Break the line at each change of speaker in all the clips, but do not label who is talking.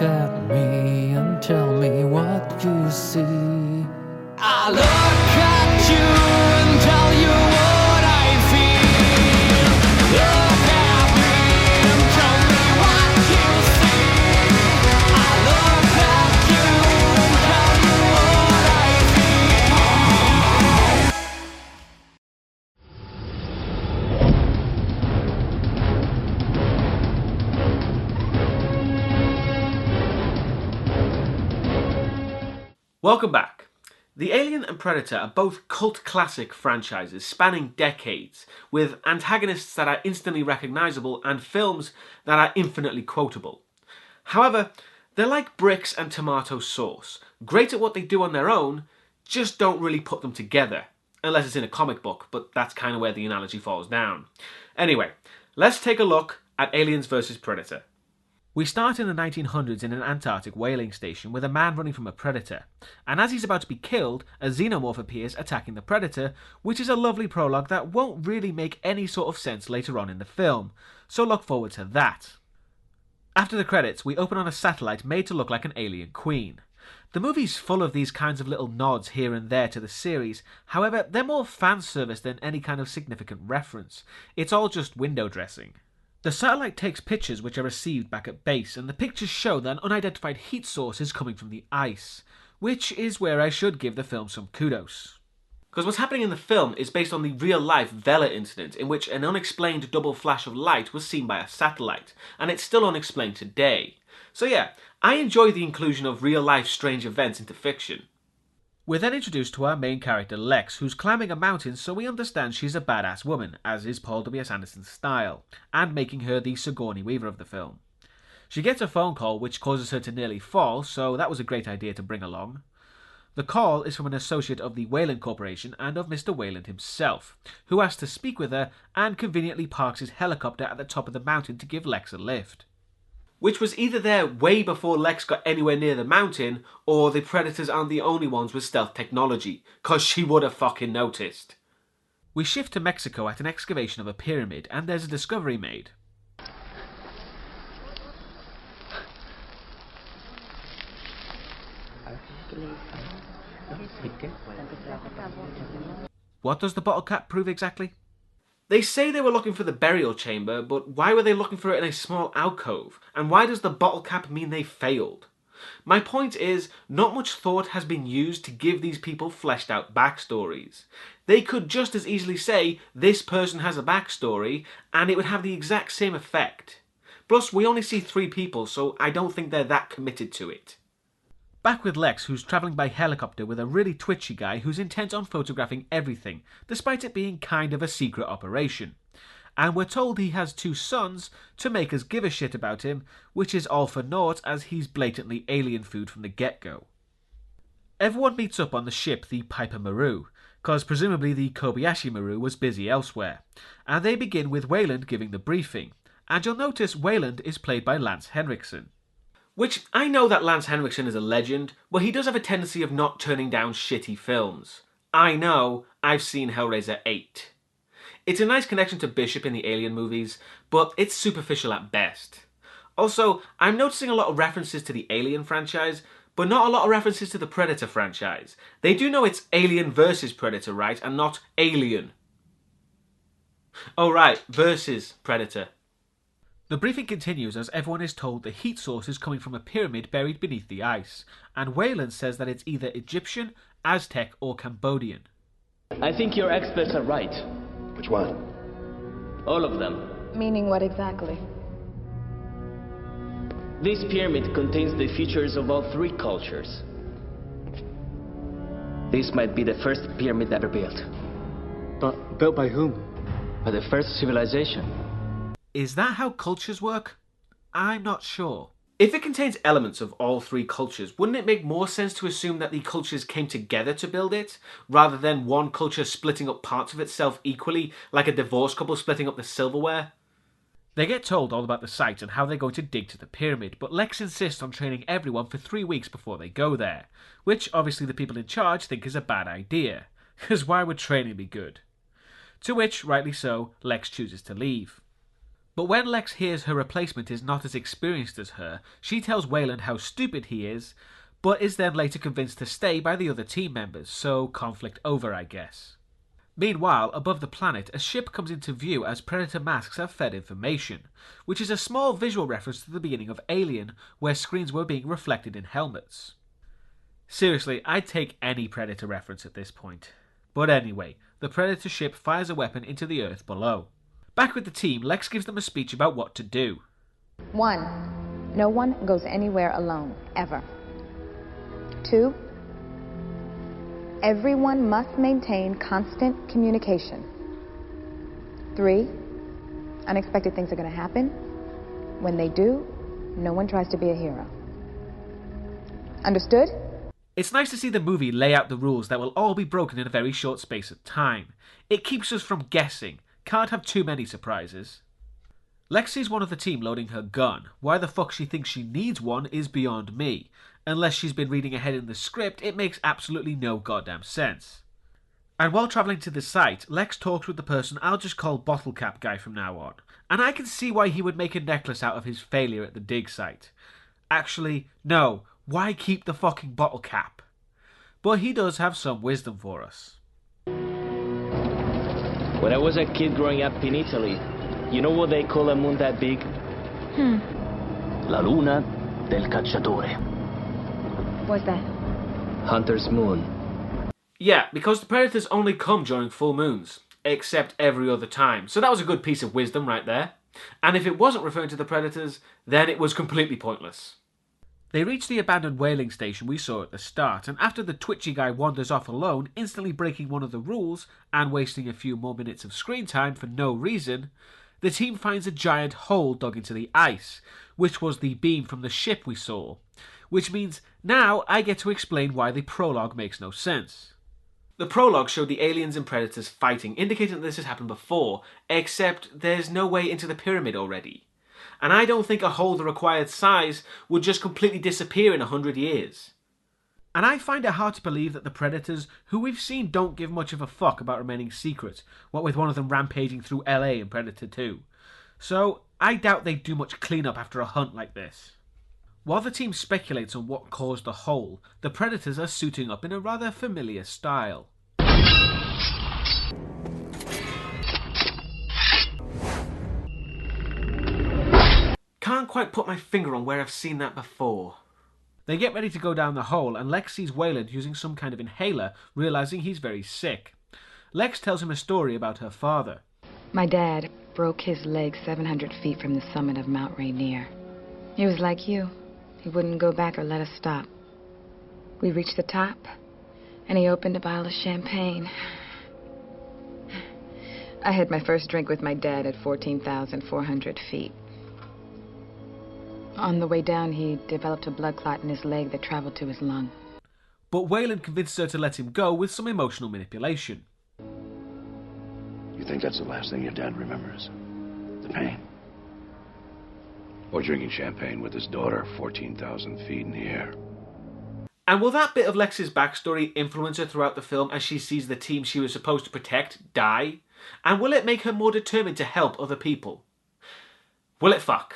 at me and tell me what you see. I look at you and tell you what I feel. Look at me and tell me what you see. I look at you and tell you what I feel.
Welcome back. The Alien and Predator are both cult classic franchises spanning decades, with antagonists that are instantly recognisable and films that are infinitely quotable. However, they're like bricks and tomato sauce, great at what they do on their own, just don't really put them together, unless it's in a comic book, but that's kind of where the analogy falls down. Anyway, let's take a look at Aliens vs Predator. We start in the 1900s in an Antarctic whaling station with a man running from a predator, and as he's about to be killed, a xenomorph appears attacking the predator, which is a lovely prologue that won't really make any sort of sense later on in the film, so look forward to that. After the credits, we open on a satellite made to look like an alien queen. The movie's full of these kinds of little nods here and there to the series, however, they're more fan service than any kind of significant reference. It's all just window dressing. The satellite takes pictures which are received back at base, and the pictures show that an unidentified heat source is coming from the ice, which is where I should give the film some kudos. Because what's happening in the film is based on the real-life Vela incident, in which an unexplained double flash of light was seen by a satellite, and it's still unexplained today. So yeah, I enjoy the inclusion of real-life strange events into fiction. We're then introduced to our main character Lex, who's climbing a mountain, so we understand she's a badass woman, as is Paul W.S. Anderson's style, and making her the Sigourney Weaver of the film. She gets a phone call which causes her to nearly fall, so that was a great idea to bring along. The call is from an associate of the Wayland Corporation and of Mr. Wayland himself, who asks to speak with her and conveniently parks his helicopter at the top of the mountain to give Lex a lift. Which was either there way before Lex got anywhere near the mountain, or the Predators aren't the only ones with stealth technology, cause she would have fucking noticed. We shift to Mexico at an excavation of a pyramid, and there's a discovery made. What does the bottle cap prove exactly? They say they were looking for the burial chamber, but why were they looking for it in a small alcove? And why does the bottle cap mean they failed? My point is, not much thought has been used to give these people fleshed out backstories. They could just as easily say, this person has a backstory, and it would have the exact same effect. Plus, we only see 3 people, so I don't think they're that committed to it. Back with Lex, who's travelling by helicopter with a really twitchy guy who's intent on photographing everything, despite it being kind of a secret operation. And we're told he has 2 sons to make us give a shit about him, which is all for naught as he's blatantly alien food from the get-go. Everyone meets up on the ship the Piper Maru, cause presumably the Kobayashi Maru was busy elsewhere, and they begin with Wayland giving the briefing, and you'll notice Wayland is played by Lance Henriksen. Which, I know that Lance Henriksen is a legend, but he does have a tendency of not turning down shitty films. I know, I've seen Hellraiser 8. It's a nice connection to Bishop in the Alien movies, but it's superficial at best. Also, I'm noticing a lot of references to the Alien franchise, but not a lot of references to the Predator franchise. They do know it's Alien versus Predator, right, and not Alien. Oh right, versus Predator. The briefing continues as everyone is told the heat source is coming from a pyramid buried beneath the ice, and Wayland says that it's either Egyptian, Aztec or Cambodian.
I think your experts are right.
Which one?
All of them.
Meaning what exactly?
This pyramid contains the features of all 3 cultures. This might be the first pyramid ever built.
But built by whom?
By the first civilization.
Is that how cultures work? I'm not sure. If it contains elements of all 3 cultures, wouldn't it make more sense to assume that the cultures came together to build it, rather than one culture splitting up parts of itself equally, like a divorced couple splitting up the silverware? They get told all about the site and how they're going to dig to the pyramid, but Lex insists on training everyone for 3 weeks before they go there, which obviously the people in charge think is a bad idea, because why would training be good? To which, rightly so, Lex chooses to leave. But when Lex hears her replacement is not as experienced as her, she tells Wayland how stupid he is, but is then later convinced to stay by the other team members, so conflict over, I guess. Meanwhile, above the planet, a ship comes into view as Predator masks have fed information, which is a small visual reference to the beginning of Alien, where screens were being reflected in helmets. Seriously, I'd take any Predator reference at this point. But anyway, the Predator ship fires a weapon into the Earth below. Back with the team, Lex gives them a speech about what to do.
1. No one goes anywhere alone, ever. 2. Everyone must maintain constant communication. 3. Unexpected things are going to happen. When they do, no one tries to be a hero. Understood?
It's nice to see the movie lay out the rules that will all be broken in a very short space of time. It keeps us from guessing. Can't have too many surprises. Lex sees one of the team loading her gun. Why the fuck she thinks she needs one is beyond me. Unless she's been reading ahead in the script, it makes absolutely no goddamn sense. And while travelling to the site, Lex talks with the person I'll just call Bottle Cap Guy from now on. And I can see why he would make a necklace out of his failure at the dig site. Actually, no. Why keep the fucking bottle cap? But he does have some wisdom for us.
When I was a kid growing up in Italy, you know what they call a moon that big?
La luna del cacciatore.
What's that?
Hunter's moon.
Yeah, because the Predators only come during full moons, except every other time. So that was a good piece of wisdom right there. And if it wasn't referring to the Predators, then it was completely pointless. They reach the abandoned whaling station we saw at the start, and after the twitchy guy wanders off alone, instantly breaking one of the rules, and wasting a few more minutes of screen time for no reason, the team finds a giant hole dug into the ice, which was the beam from the ship we saw. Which means now I get to explain why the prologue makes no sense. The prologue showed the aliens and Predators fighting, indicating that this has happened before, except there's no way into the pyramid already. And I don't think a hole the required size would just completely disappear in 100 years. And I find it hard to believe that the Predators, who we've seen don't give much of a fuck about remaining secret, what with one of them rampaging through LA in Predator 2. So I doubt they'd do much cleanup after a hunt like this. While the team speculates on what caused the hole, the Predators are suiting up in a rather familiar style. Can't quite put my finger on where I've seen that before. They get ready to go down the hole, and Lex sees Wayland using some kind of inhaler, realising he's very sick. Lex tells him a story about her father.
My dad broke his leg 700 feet from the summit of Mount Rainier. He was like you. He wouldn't go back or let us stop. We reached the top, and he opened a bottle of champagne. I had my first drink with my dad at 14,400 feet. On the way down, he developed a blood clot in his leg that traveled to his lung.
But Wayland convinces her to let him go with some emotional manipulation.
You think that's the last thing your dad remembers? The pain? Or drinking champagne with his daughter 14,000 feet in the air?
And will that bit of Lex's backstory influence her throughout the film as she sees the team she was supposed to protect die? And will it make her more determined to help other people? Will it fuck?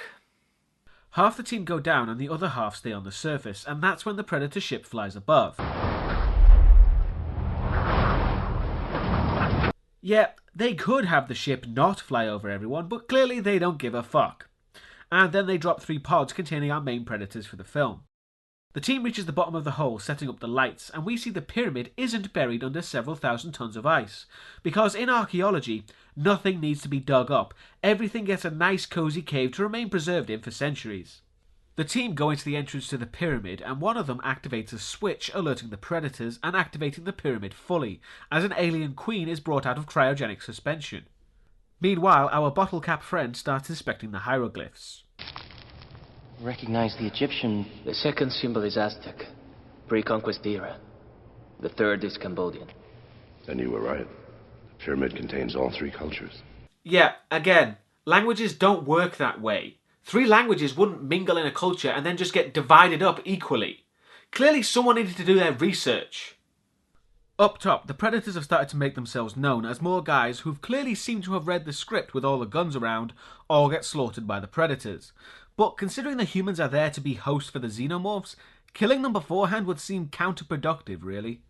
Half the team go down and the other half stay on the surface, and that's when the Predator ship flies above. Yeah, they could have the ship not fly over everyone, but clearly they don't give a fuck. And then they drop 3 pods containing our main Predators for the film. The team reaches the bottom of the hole, setting up the lights, and we see the pyramid isn't buried under several thousand tons of ice. Because in archaeology, nothing needs to be dug up. Everything gets a nice cozy cave to remain preserved in for centuries. The team go into the entrance to the pyramid, and one of them activates a switch alerting the Predators and activating the pyramid fully, as an alien queen is brought out of cryogenic suspension. Meanwhile, our bottle cap friend starts inspecting the hieroglyphs.
Recognize the Egyptian.
The second symbol is Aztec, pre-conquest era. The third is Cambodian.
Then you were right. The pyramid contains all 3 cultures.
Yeah, again, languages don't work that way. 3 languages wouldn't mingle in a culture and then just get divided up equally. Clearly someone needed to do their research. Up top, the predators have started to make themselves known as more guys who've clearly seemed to have read the script with all the guns around, all get slaughtered by the predators. But considering the humans are there to be hosts for the xenomorphs, killing them beforehand would seem counterproductive, really.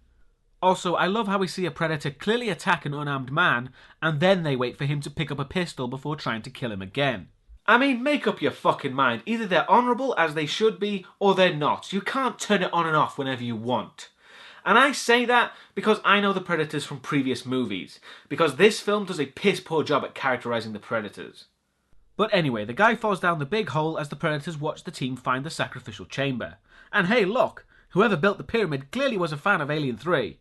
Also, I love how we see a predator clearly attack an unarmed man, and then they wait for him to pick up a pistol before trying to kill him again. I mean, make up your fucking mind. Either they're honourable as they should be, or they're not. You can't turn it on and off whenever you want. And I say that because I know the predators from previous movies, because this film does a piss poor job at characterising the predators. But anyway, the guy falls down the big hole as the predators watch the team find the sacrificial chamber. And hey look, whoever built the pyramid clearly was a fan of Alien 3.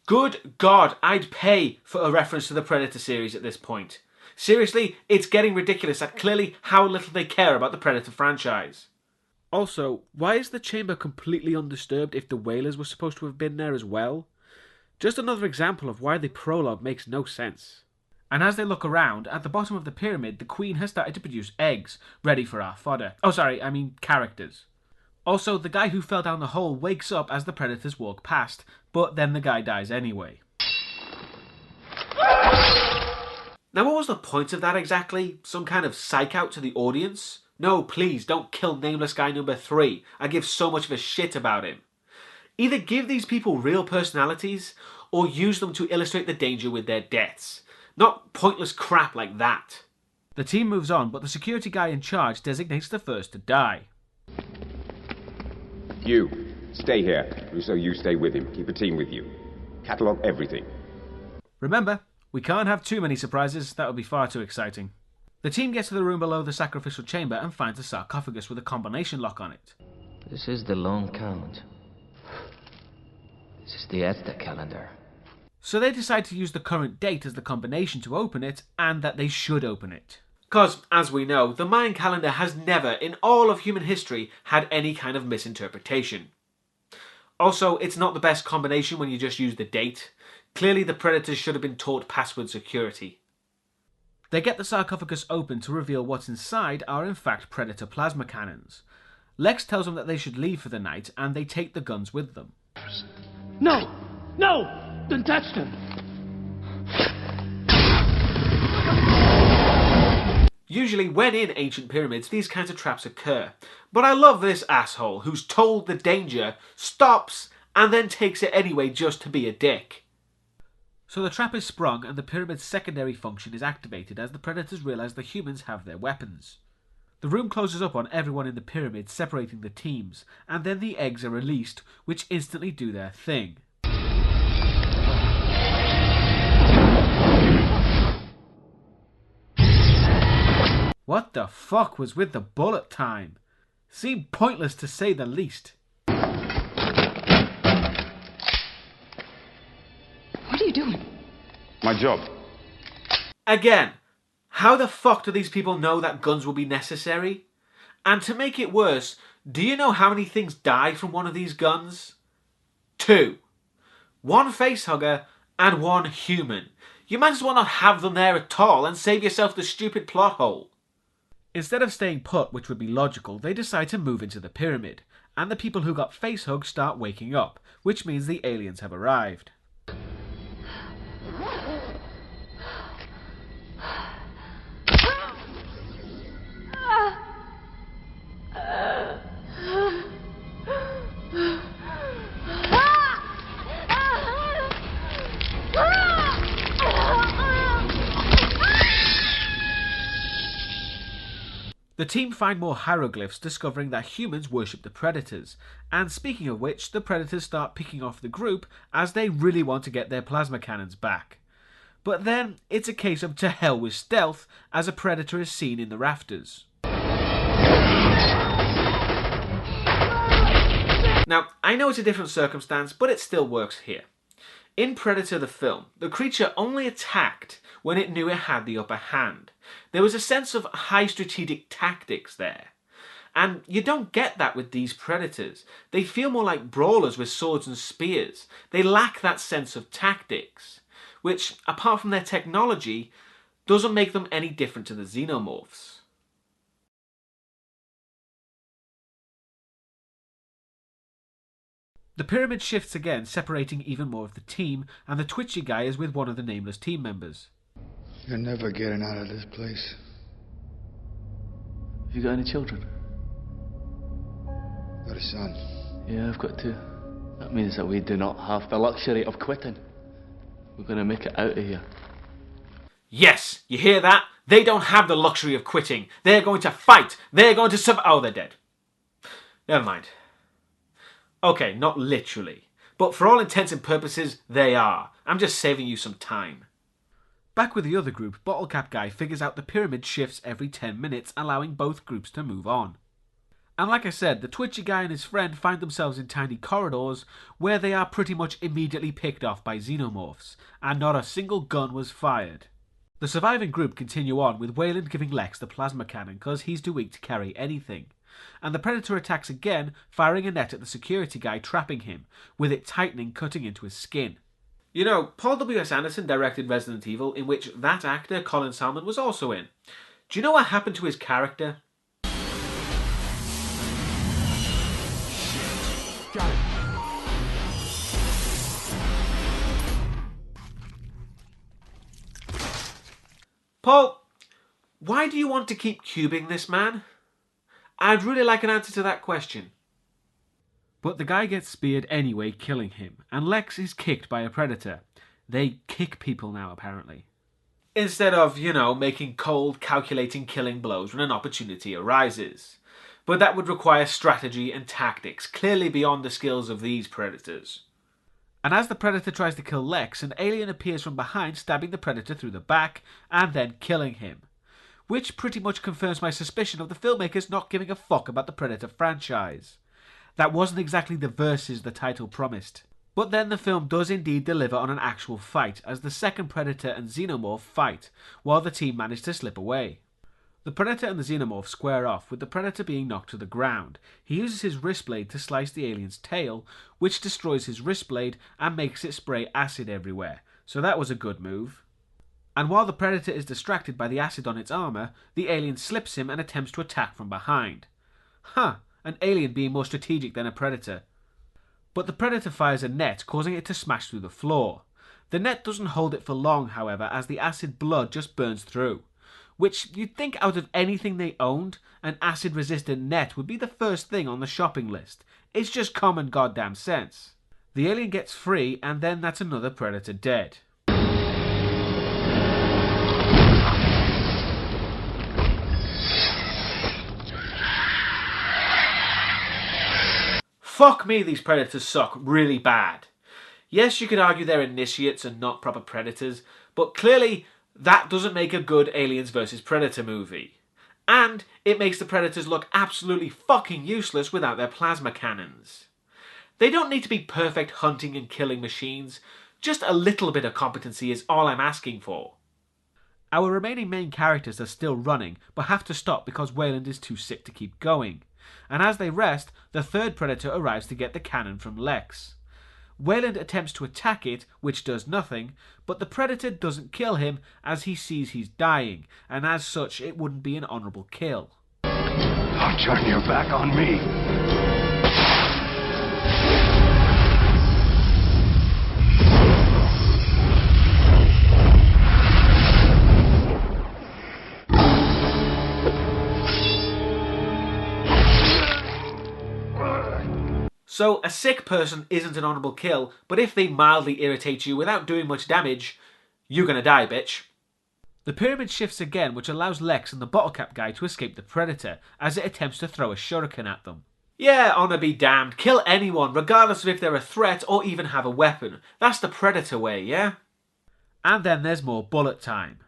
Good God, I'd pay for a reference to the Predator series at this point. Seriously, it's getting ridiculous at clearly how little they care about the Predator franchise. Also, why is the chamber completely undisturbed if the whalers were supposed to have been there as well? Just another example of why the prologue makes no sense. And as they look around, at the bottom of the pyramid, the Queen has started to produce eggs, ready for our fodder. Oh sorry, I mean characters. Also, the guy who fell down the hole wakes up as the predators walk past, but then the guy dies anyway. Now what was the point of that exactly? Some kind of psych out to the audience? No, please, don't kill Nameless Guy number 3. I give so much of a shit about him. Either give these people real personalities, or use them to illustrate the danger with their deaths. Not pointless crap like that. The team moves on, but the security guy in charge designates the first to die.
You, stay here. So you stay with him. Keep a team with you. Catalogue everything.
Remember, we can't have too many surprises. That would be far too exciting. The team gets to the room below the sacrificial chamber and finds a sarcophagus with a combination lock on it.
This is the long count. This is the Aztec calendar.
So they decide to use the current date as the combination to open it, and that they should open it. Because, as we know, the Mayan calendar has never, in all of human history, had any kind of misinterpretation. Also, it's not the best combination when you just use the date. Clearly the predators should have been taught password security. They get the sarcophagus open to reveal what's inside are in fact predator plasma cannons. Lex tells them that they should leave for the night, and they take the guns with them.
No! No! Don't touch them!
Usually when in ancient pyramids these kinds of traps occur, but I love this asshole who's told the danger, stops, and then takes it anyway just to be a dick. So the trap is sprung and the pyramid's secondary function is activated as the predators realise the humans have their weapons. The room closes up on everyone in the pyramid, separating the teams, and then the eggs are released, which instantly do their thing. What the fuck was with the bullet time? Seemed pointless to say the least.
What are you doing?
My job.
Again, how the fuck do these people know that guns will be necessary? And to make it worse, do you know how many things die from one of these guns? 2. 1 facehugger and 1 human. You might as well not have them there at all and save yourself the stupid plot hole. Instead of staying put, which would be logical, they decide to move into the pyramid, and the people who got facehugged start waking up, which means the aliens have arrived. The team find more hieroglyphs, discovering that humans worship the predators, and speaking of which, the predators start picking off the group as they really want to get their plasma cannons back. But then, it's a case of to hell with stealth, as a predator is seen in the rafters. Now, I know it's a different circumstance, but it still works here. In Predator the film, the creature only attacked when it knew it had the upper hand. There was a sense of high strategic tactics there. And you don't get that with these predators. They feel more like brawlers with swords and spears. They lack that sense of tactics, which, apart from their technology, doesn't make them any different to the xenomorphs. The pyramid shifts again, separating even more of the team, and the twitchy guy is with one of the nameless team members.
You're never getting out of this place.
Have you got any children?
Got a son.
Yeah, I've got two. That means that we do not have the luxury of quitting. We're going to make it out of here.
Yes, you hear that? They don't have the luxury of quitting. They're going to fight. They're going to survive. Oh, they're dead. Never mind. Okay, not literally. But for all intents and purposes, they are. I'm just saving you some time. Back with the other group, Bottle Cap Guy figures out the pyramid shifts every 10 minutes, allowing both groups to move on. And like I said, the twitchy guy and his friend find themselves in tiny corridors where they are pretty much immediately picked off by xenomorphs, and not a single gun was fired. The surviving group continue on, with Wayland giving Lex the plasma cannon because he's too weak to carry anything. And the Predator attacks again, firing a net at the security guy, trapping him, with it tightening, cutting into his skin. You know, Paul W.S. Anderson directed Resident Evil, in which that actor, Colin Salmon, was also in. Do you know what happened to his character?
Got it.
Paul, why do you want to keep cubing this man? I'd really like an answer to that question. But the guy gets speared anyway, killing him, and Lex is kicked by a Predator. They kick people now, apparently. Instead of, making cold, calculating killing blows when an opportunity arises. But that would require strategy and tactics, clearly beyond the skills of these Predators. And as the Predator tries to kill Lex, an alien appears from behind, stabbing the Predator through the back, and then killing him. Which pretty much confirms my suspicion of the filmmakers not giving a fuck about the Predator franchise. That wasn't exactly the verses the title promised. But then the film does indeed deliver on an actual fight, as the second Predator and Xenomorph fight, while the team manage to slip away. The Predator and the Xenomorph square off, with the Predator being knocked to the ground. He uses his wrist blade to slice the alien's tail, which destroys his wrist blade and makes it spray acid everywhere, so that was a good move. And while the Predator is distracted by the acid on its armour, the alien slips him and attempts to attack from behind. An alien being more strategic than a Predator. But the Predator fires a net, causing it to smash through the floor. The net doesn't hold it for long, however, as the acid blood just burns through. Which you'd think out of anything they owned, an acid-resistant net would be the first thing on the shopping list. It's just common goddamn sense. The alien gets free, and then that's another Predator dead. Fuck me, these Predators suck really bad. Yes, you could argue they're initiates and not proper Predators, but clearly that doesn't make a good Aliens vs Predator movie. And it makes the Predators look absolutely fucking useless without their plasma cannons. They don't need to be perfect hunting and killing machines. Just a little bit of competency is all I'm asking for. Our remaining main characters are still running, but have to stop because Wayland is too sick to keep going. And as they rest, the third Predator arrives to get the cannon from Lex. Wayland attempts to attack it, which does nothing, but the Predator doesn't kill him as he sees he's dying, and as such it wouldn't be an honourable kill.
Don't turn your back on me.
So, a sick person isn't an honourable kill, but if they mildly irritate you without doing much damage, you're gonna die, bitch. The pyramid shifts again, which allows Lex and the bottle cap guy to escape the Predator, as it attempts to throw a shuriken at them. Yeah, honour be damned, kill anyone, regardless of if they're a threat or even have a weapon. That's the Predator way, yeah? And then there's more bullet time.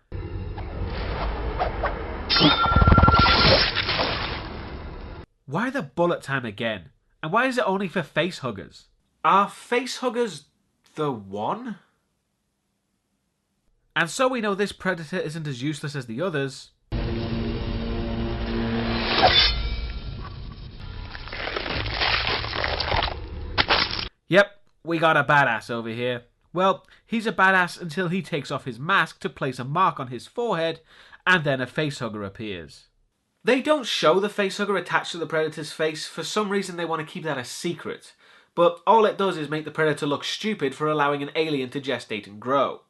Why the bullet time again? And why is it only for face huggers? Are face huggers the one? And so we know this Predator isn't as useless as the others. Yep, we got a badass over here. Well, he's a badass until he takes off his mask to place a mark on his forehead, and then a facehugger appears. They don't show the facehugger attached to the Predator's face. For some reason they want to keep that a secret. but all it does is make the Predator look stupid for allowing an alien to gestate and grow.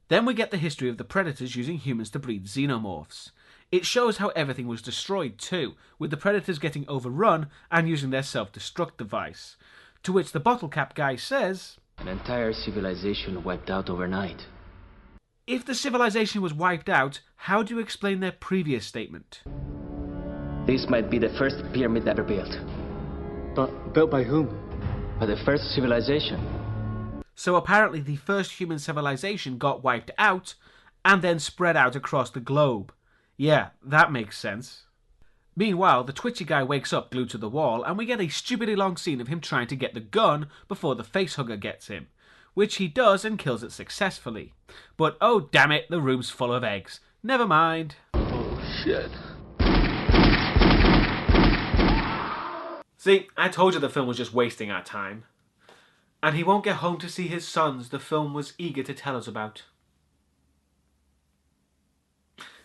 Then we get the history of the Predators using humans to breed xenomorphs. It shows how everything was destroyed too, with the Predators getting overrun and using their self-destruct device. To which the bottle cap guy says,
An entire civilization wiped out overnight.
if the civilization was wiped out, how do you explain their previous statement?
This might be the first pyramid ever built.
But built by whom?
By the first civilization.
So apparently the first human civilization got wiped out and then spread out across the globe. Yeah, that makes sense. Meanwhile, the twitchy guy wakes up glued to the wall and we get a stupidly long scene of him trying to get the gun before the facehugger gets him, which he does and kills it successfully. But oh damn it, the room's full of eggs. Never mind.
Oh shit.
See, I told you the film was just wasting our time. And he won't get home to see his sons the film was eager to tell us about.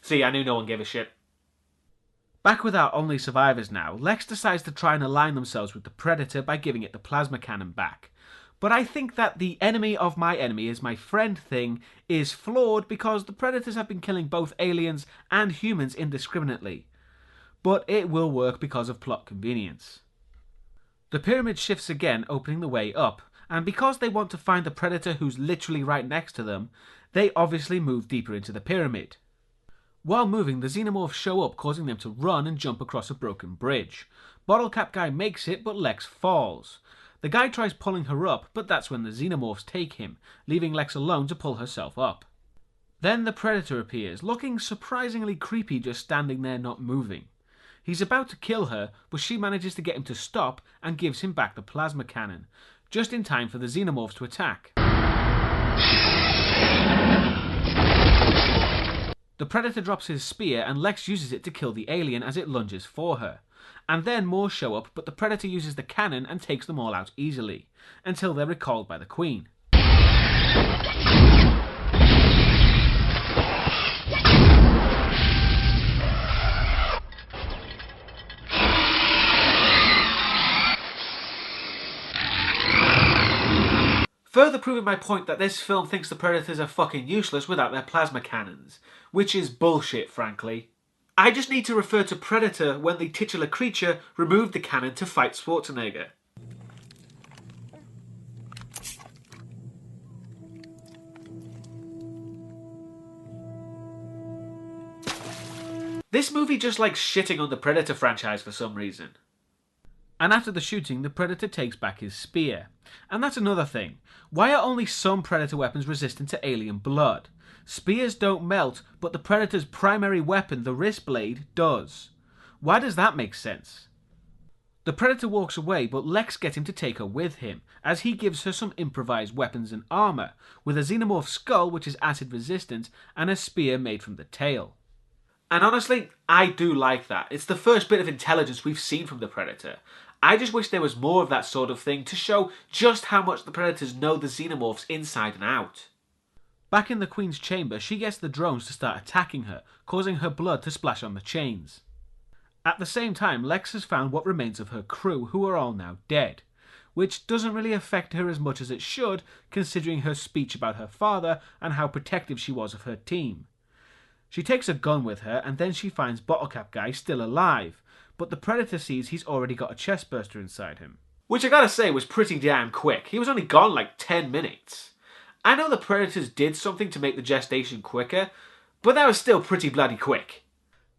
See, I knew no one gave a shit. Back with our only survivors now, Lex decides to try and align themselves with the Predator by giving it the plasma cannon back. But I think that the enemy of my enemy is my friend thing is flawed because the Predators have been killing both aliens and humans indiscriminately. But it will work because of plot convenience. The pyramid shifts again, opening the way up, and because they want to find the Predator who's literally right next to them, they obviously move deeper into the pyramid. While moving, the xenomorphs show up, causing them to run and jump across a broken bridge. Bottle Cap Guy makes it, but Lex falls. The guy tries pulling her up, but that's when the xenomorphs take him, leaving Lex alone to pull herself up. Then the Predator appears, looking surprisingly creepy just standing there not moving. He's about to kill her, but she manages to get him to stop and gives him back the plasma cannon, just in time for the xenomorphs to attack. The Predator drops his spear and Lex uses it to kill the alien as it lunges for her. And then more show up, but the Predator uses the cannon and takes them all out easily, until they're recalled by the Queen. Further proving my point that this film thinks the Predators are fucking useless without their plasma cannons, which is bullshit, frankly. I just need to refer to Predator when the titular creature removed the cannon to fight Schwarzenegger. This movie just likes shitting on the Predator franchise for some reason. And after the shooting, the Predator takes back his spear. And that's another thing. Why are only some Predator weapons resistant to alien blood? Spears don't melt, but the Predator's primary weapon, the wrist blade, does. Why does that make sense? The Predator walks away, but Lex gets him to take her with him, as he gives her some improvised weapons and armour, with a xenomorph skull which is acid resistant, and a spear made from the tail. And honestly, I do like that. It's the first bit of intelligence we've seen from the Predator. I just wish there was more of that sort of thing to show just how much the Predators know the xenomorphs inside and out. Back in the Queen's chamber, she gets the drones to start attacking her, causing her blood to splash on the chains. At the same time, Lex has found what remains of her crew, who are all now dead, which doesn't really affect her as much as it should, considering her speech about her father and how protective she was of her team. She takes a gun with her, and then she finds Bottle Cap Guy still alive, but the Predator sees he's already got a chestburster inside him. Which I gotta say was pretty damn quick. He was only gone like 10 minutes. I know the Predators did something to make the gestation quicker, but that was still pretty bloody quick.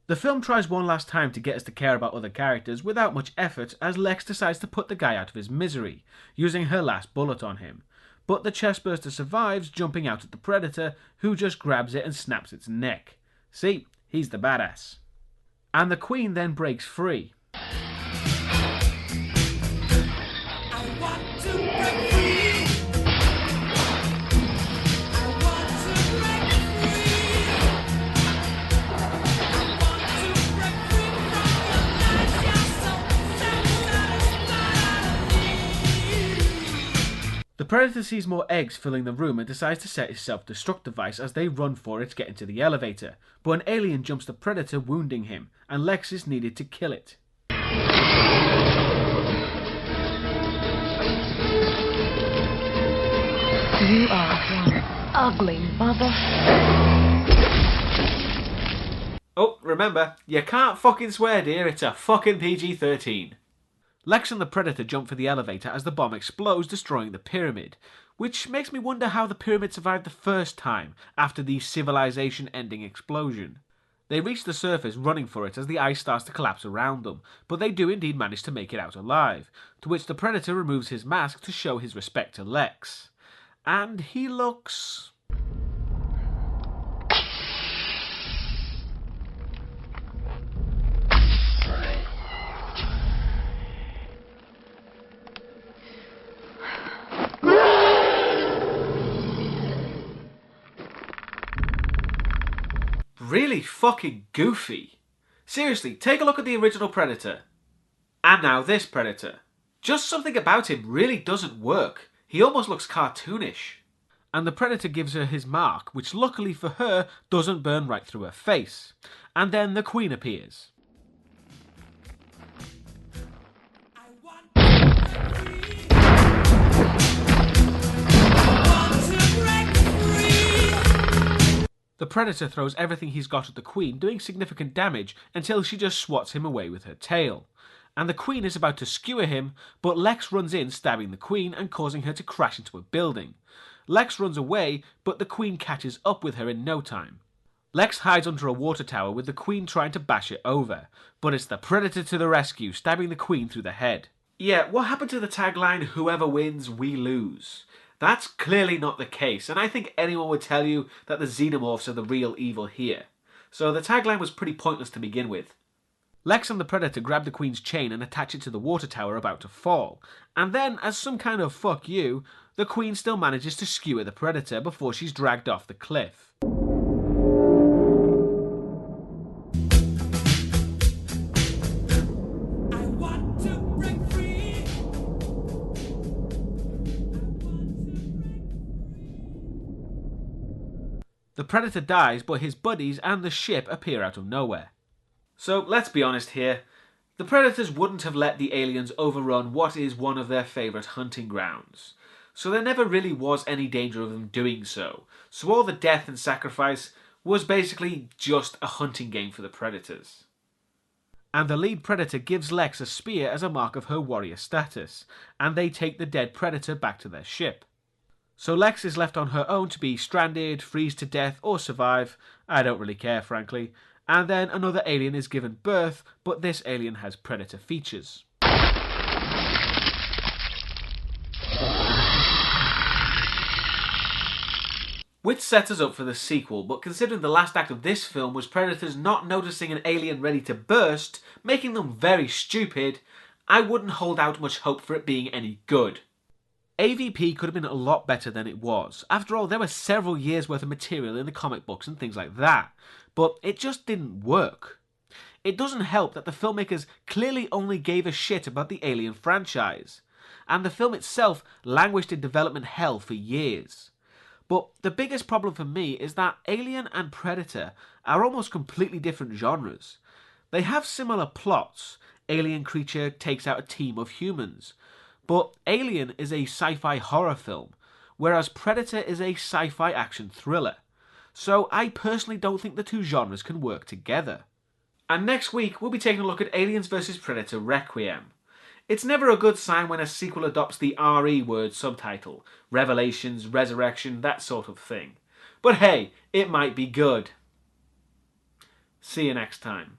The film tries one last time to get us to care about other characters without much effort, as Lex decides to put the guy out of his misery, using her last bullet on him. But the chestburster survives, jumping out at the Predator, who just grabs it and snaps its neck. See, he's the badass. And the Queen then breaks free. The Predator sees more eggs filling the room and decides to set his self-destruct device as they run for it to get into the elevator, but an alien jumps the Predator, wounding him, and Lex is needed to kill it.
ugly mother.
Oh, remember, you can't fucking swear, dear. It's a fucking PG-13. Lex and the Predator jump for the elevator as the bomb explodes, destroying the pyramid, which makes me wonder how the pyramid survived the first time after the civilization-ending explosion. They reach the surface running for it as the ice starts to collapse around them, but they do indeed manage to make it out alive, to which the Predator removes his mask to show his respect to Lex. And he looks... really fucking goofy. Seriously, take a look at the original Predator. And now this Predator. Just something about him really doesn't work. He almost looks cartoonish. And the Predator gives her his mark, which luckily for her doesn't burn right through her face. And then the Queen appears. The Predator throws everything he's got at the Queen, doing significant damage until she just swats him away with her tail. And the Queen is about to skewer him, but Lex runs in, stabbing the Queen and causing her to crash into a building. Lex runs away, but the Queen catches up with her in no time. Lex hides under a water tower with the Queen trying to bash it over, but it's the Predator to the rescue, stabbing the Queen through the head. Yeah, what happened to the tagline, "Whoever wins, we lose"? That's clearly not the case, and I think anyone would tell you that the xenomorphs are the real evil here. So the tagline was pretty pointless to begin with. Lex and the Predator grab the Queen's chain and attach it to the water tower about to fall, and then, as some kind of fuck you, the Queen still manages to skewer the Predator before she's dragged off the cliff. The Predator dies, but his buddies and the ship appear out of nowhere. So let's be honest here, the Predators wouldn't have let the aliens overrun what is one of their favourite hunting grounds. So there never really was any danger of them doing so. So all the death and sacrifice was basically just a hunting game for the Predators. And the lead Predator gives Lex a spear as a mark of her warrior status, and they take the dead Predator back to their ship. So Lex is left on her own to be stranded, freeze to death, or survive. I don't really care, frankly. And then another alien is given birth, but this alien has Predator features. Which sets us up for the sequel, but considering the last act of this film was Predators not noticing an alien ready to burst, making them very stupid, I wouldn't hold out much hope for it being any good. AVP could have been a lot better than it was. After all, there were several years worth of material in the comic books and things like that, but it just didn't work. It doesn't help that the filmmakers clearly only gave a shit about the Alien franchise, and the film itself languished in development hell for years. But the biggest problem for me is that Alien and Predator are almost completely different genres. They have similar plots. Alien creature takes out a team of humans. But Alien is a sci-fi horror film, whereas Predator is a sci-fi action thriller. So I personally don't think the two genres can work together. And next week we'll be taking a look at Aliens vs Predator Requiem. It's never a good sign when a sequel adopts the RE word subtitle, Revelations, Resurrection, that sort of thing. But hey, it might be good. See you next time.